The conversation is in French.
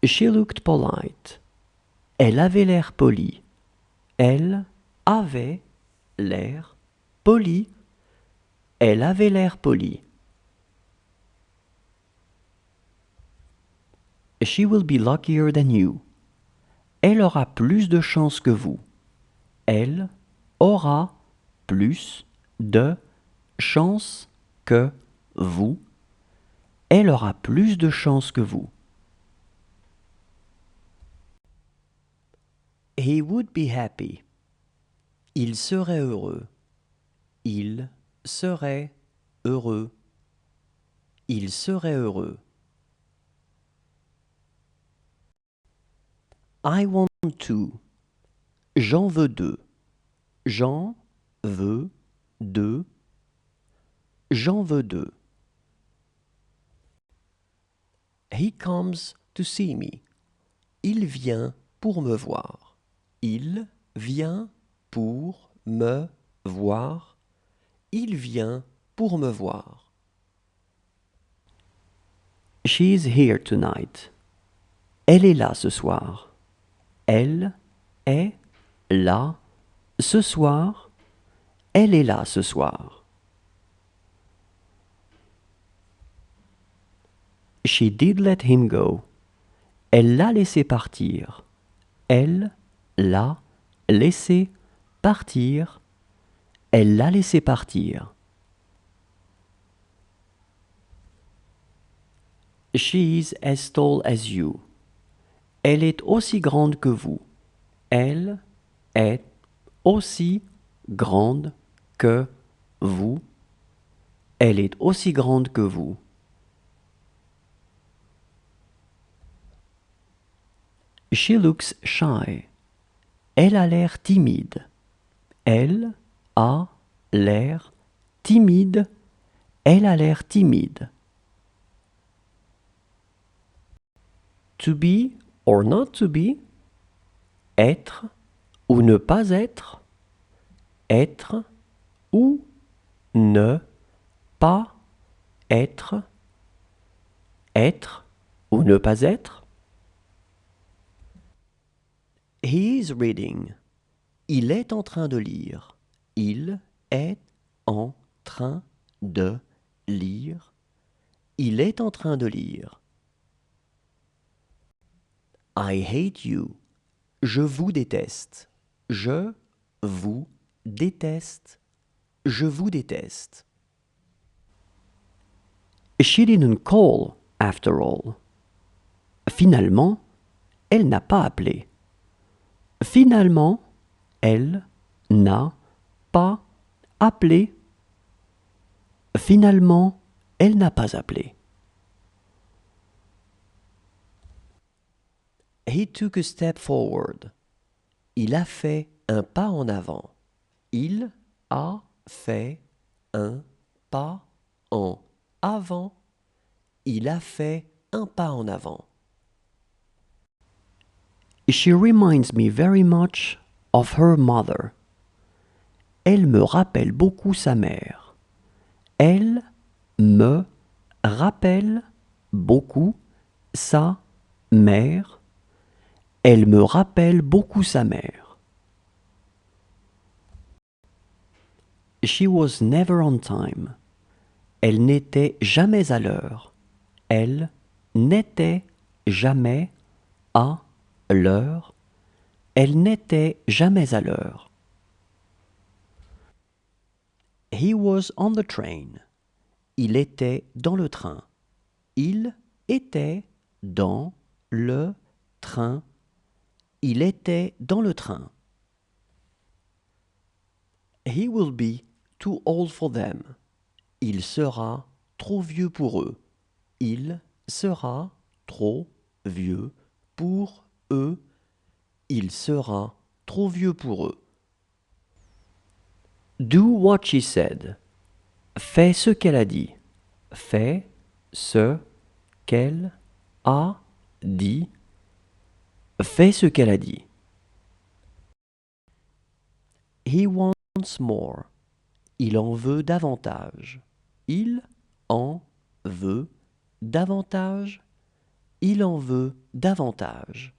She looked polite. Elle avait l'air polie. Elle avait l'air polie. Elle avait l'air polie. She will be luckier than you. Elle aura plus de chance que vous. Elle aura plus de chance que vous. Elle aura plus de chance que vous. He would be happy. Il serait heureux. Il serait heureux. Il serait heureux. I want to. J'en veux deux. J'en veux deux. J'en veux deux. He comes to see me. Il vient pour me voir. Il vient pour me voir. Il vient pour me voir. She's here tonight. Elle est là ce soir. Elle est là ce soir. Elle est là ce soir. She did let him go. Elle l'a laissé partir. Elle l'a laissé partir. Elle l'a laissé partir. She's as tall as you. Elle est aussi grande que vous. Elle est aussi grande que vous. Elle est aussi grande que vous. She looks shy. Elle a l'air timide. Elle a l'air timide. Elle a l'air timide. To be or not to be. Être ou ne pas être. Être ou ne pas être. Être ou ne pas être. He is reading. Il est en train de lire. Il est en train de lire. Il est en train de lire. I hate you. Je vous déteste. Je vous déteste. Je vous déteste. She didn't call, after all. Finalement, elle n'a pas appelé. Finalement, elle n'a pas appelé. Finalement, elle n'a pas appelé. He took a step forward. Il a fait un pas en avant. Il a fait un pas en avant. Il a fait un pas en avant. She reminds me very much of her mother. Elle me rappelle beaucoup sa mère. Elle me rappelle beaucoup sa mère. Elle me rappelle beaucoup sa mère. She was never on time. Elle n'était jamais à l'heure. Elle n'était jamais à l'heure. Elle n'était jamais à l'heure. He was on the train. Il était dans le train. Il était dans le train. Il était dans le train. He will be too old for them. Il sera trop vieux pour eux. Il sera trop vieux pour eux. Il sera trop vieux pour eux. Do what she said. Fais ce qu'elle a dit. Fais ce qu'elle a dit. Fais ce qu'elle a dit. He wants more. Il en veut davantage. Il en veut davantage. Il en veut davantage.